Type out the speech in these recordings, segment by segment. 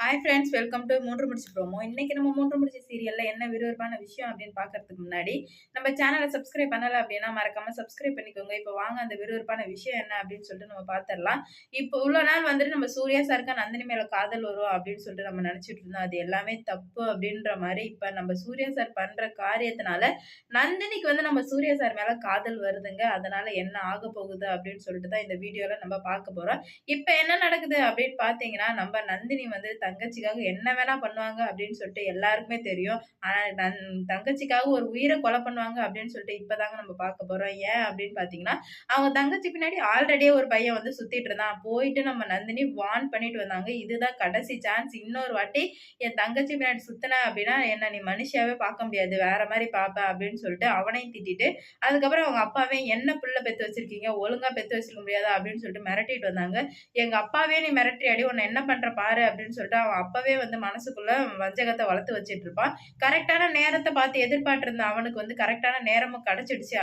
Hi friends, welcome to மூன்று முடிச்சு promo. இன்னைக்கு நம்ம மூன்று முடிச்சு சீரியல்ல என்ன விறுவிறுப்பான விஷயம் அப்படின்னு பார்க்கறதுக்கு முன்னாடி நம்ம சேனலை சப்ஸ்கிரைப் பண்ணல அப்படின்னா மறக்காம சப்ஸ்கிரைப் பண்ணிக்கோங்க. இப்போ வாங்க அந்த விறுவிறுப்பான விஷயம் என்ன அப்படின்னு சொல்லிட்டு நம்ம பார்த்துடலாம். இப்போ இவ்வளோ நாள் வந்துட்டு நம்ம சூர்யா சாருக்கா நந்தினி மேல காதல் வரும் அப்படின்னு சொல்லிட்டு நம்ம நினைச்சிட்டு இருந்தோம். அது எல்லாமே தப்பு அப்படின்ற மாதிரி இப்ப நம்ம சூர்யா சார் பண்ற காரியத்தினால நந்தினிக்கு வந்து நம்ம சூர்யா சார் மேல காதல் வருதுங்க. அதனால என்ன ஆக போகுது அப்படின்னு சொல்லிட்டு தான் இந்த வீடியோல நம்ம பார்க்க போறோம். இப்ப என்ன நடக்குது அப்படின்னு பாத்தீங்கன்னா, நம்ம நந்தினி வந்து தங்கச்சிக்காக என்ன வேணா பண்ணுவாங்க அப்படின்னு சொல்லிட்டு எல்லாருக்குமே தெரியும். ஆனா தங்கச்சிக்காக ஒரு உயிரை கொலை பண்ணுவாங்க அப்படின்னு சொல்லிட்டு இப்பதாங்க நம்ம பார்க்க போறோம். ஏன் அப்படின்னு பாத்தீங்கன்னா, அவங்க தங்கச்சி பின்னாடி ஆல்ரெடியே ஒரு பையன் வந்து சுத்திட்டு இருந்தான். போயிட்டு நம்ம நந்தினி வார்ன் பண்ணிட்டு வந்தாங்க. இதுதான் கடைசி சான்ஸ். இன்னொரு வாட்டி என் தங்கச்சி பின்னாடி சுத்தின அப்படின்னா என்ன நீ மனுஷியாவே பார்க்க முடியாது. வேற மாதிரி பாப்ப அப்படின்னு சொல்லிட்டு அவனையும் திட்டிட்டு, அதுக்கப்புறம் அவங்க அப்பாவே என்ன புள்ள பெத்து வச்சிருக்கீங்க, ஒழுங்கா பெத்து வச்சிருக்க முடியாதா அப்படின்னு சொல்லிட்டு மிரட்டிட்டு வந்தாங்க. எங்க அப்பாவே நீ மிரட்டுறியாடி, உன்னை என்ன பண்ற பாரு அப்படின்னு சொல்லிட்டு அவன் அப்பவே வந்து மனசுக்குள்ள வஞ்சகத்தை வளர்த்து வச்சிட்டு இருப்பான். கரெக்டான நேரத்தை பார்த்து எதிர்பார்த்து இருந்த அவனுக்கு வந்து கரெக்டான நேரமும் கிடைச்சிடுச்சு.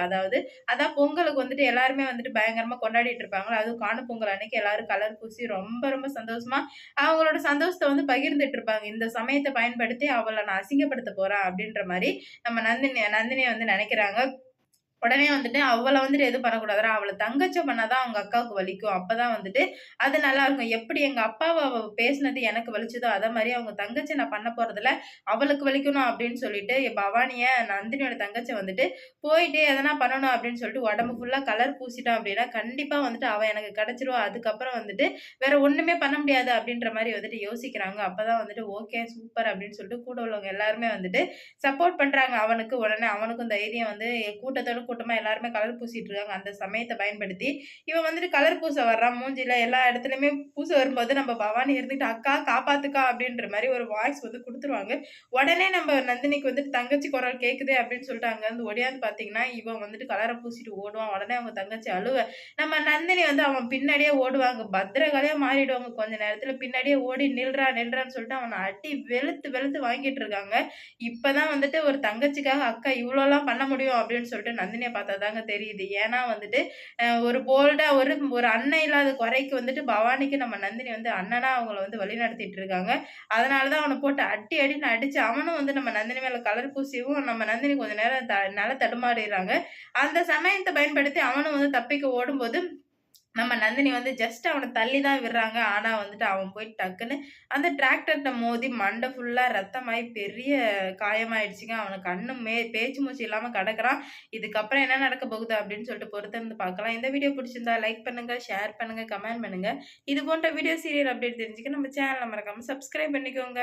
அதான் பொங்கலுக்கு வந்துட்டு எல்லாருமே வந்துட்டு பயங்கரமா கொண்டாடிட்டு இருப்பாங்க. அதுவும் காணும் பொங்கல் அன்னைக்கு எல்லாரும் கலர் பூசி ரொம்ப ரொம்ப சந்தோஷமா அவங்களோட சந்தோஷத்தை வந்து பகிர்ந்துட்டு இருப்பாங்க. இந்த சமயத்தை பயன்படுத்தி அவளை நான் அசிங்கப்படுத்த போறேன் அப்படின்ற மாதிரி நம்ம நந்தினியை வந்து நினைக்கிறாங்க. உடனே வந்துட்டு அவள வந்துட்டு எதுவும் பண்ணக்கூடாதுடா. அவள தங்கச்ச பண்ணாதான் அவங்க அக்காவுக்கு வலிக்கும். அப்பதான் வந்துட்டு அது நல்லாருக்கும். எப்படி எங்க அப்பாவ அவ பேசினது எனக்கு வலிச்சதோ, அத மாரி அவங்க தங்கச்சிய நான் பண்ண போறதில்ல. அவளுக்கு வலிக்கணும் அப்படின்னு சொல்லிட்டு, பவானிய நந்தினியோட தங்கச்சி வந்துட்டு போயிட்டு எதனா பண்ணணும் அப்படின்னு சொல்லிட்டு உடம்பு ஃபுல்லா கலர் பூசிட்டா அப்படின்னா, கண்டிப்பா வந்துட்டு அவ எனக்கு கிடைச்சிருவா. அதுக்கப்புறம் வந்துட்டு வேற ஒண்ணுமே பண்ண முடியாது அப்படின்ற மாரி வந்துட்டு யோசிக்கிறாங்க. அப்பதான் வந்துட்டு ஓகே சூப்பர் அப்படின்னு சொல்லிட்டு கூட உள்ளவங்க எல்லாருமே வந்துட்டு சப்போர்ட் பண்றாங்க அவனுக்கு. உடனே அவனுக்கும் தைரியம் வந்து கூட்டத்தோட கூட்டமா எல்லாருமே கலர் பூசிட்டு இருக்காங்க. அந்த சமயத்தை பயன்படுத்தி இவன் வந்துட்டு கலர் பூச வர்றான். மூஞ்சில எல்லா இடத்துலயுமே பூச வரும்போது நம்ம பவானி இருந்துட்டு அக்கா காப்பாத்துக்கா அப்படின்ற மாதிரி ஒரு வாய்ஸ் வந்து கொடுத்துருவாங்க. உடனே நம்ம நந்தினிக்கு வந்துட்டு தங்கச்சி குரல் கேக்குது அப்படின்னு சொல்லிட்டு அங்க இருந்து ஒடியாந்து பாத்தீங்கன்னா இவன் வந்துட்டு கலரை பூசிட்டு ஓடுவான். உடனே அவங்க தங்கச்சி அழுவ நம்ம நந்தினி வந்து அவன் பின்னாடியே ஓடுவாங்க. பத்திரகாளியா மாறிடுவாங்க. கொஞ்ச நேரத்துல பின்னாடியே ஓடி நில்றான்னு சொல்லிட்டு அவனை அடி வெளுத்து வெளுத்து வாங்கிட்டு இருக்காங்க. இப்பதான் வந்துட்டு ஒரு தங்கச்சிக்காக அக்கா இவ்வளோலாம் பண்ண முடியும் அப்படின்னு சொல்லிட்டு நந்தினிய பார்த்தா தாங்க தெரியுது. ஏன்னா வந்துட்டு ஒரு போல்டா ஒரு ஒரு அண்ணன் இல்லாத குறைக்கு வந்துட்டு பவானிக்கு நம்ம நந்தினி வந்து அண்ணனா அவங்கள வந்து வழிநடத்திட்டு இருக்காங்க. அதனாலதான் அவனை போட்டு அடி அடின்னு அடிச்சு அவனும் வந்து நம்ம நந்தினி மேல கலர் பூசியும் நம்ம நந்தினி கொஞ்ச நேரம் நல்லா தடுமாறிடுறாங்க. அந்த சமயத்தை பயன்படுத்தி அவனும் வந்து தப்பிக்க ஓடும்போது நம்ம நந்தினி வந்து ஜஸ்ட் அவனை தள்ளி தான் விடுறாங்க. ஆனா வந்துட்டு அவன் போய் டக்குன்னு அந்த டிராக்டர்ட்ட மோதி மண்டை ஃபுல்லா ரத்தமாயி பெரிய காயமாயிடுச்சுங்க. அவனுக்கு கண்ணு பேச்சு மூச்சு இல்லாம கிடக்குறான். இதுக்கப்புறம் என்ன நடக்க போகுது அப்படின்னு சொல்லிட்டு பொறுத்திருந்து பார்க்கலாம். இந்த வீடியோ பிடிச்சிருந்தா லைக் பண்ணுங்க, ஷேர் பண்ணுங்க, கமெண்ட் பண்ணுங்க. இது போன்ற வீடியோ சீரியல் அப்டேட் தெரிஞ்சுக்க நம்ம சேனலை மறக்காம சப்ஸ்கிரைப் பண்ணிக்கோங்க.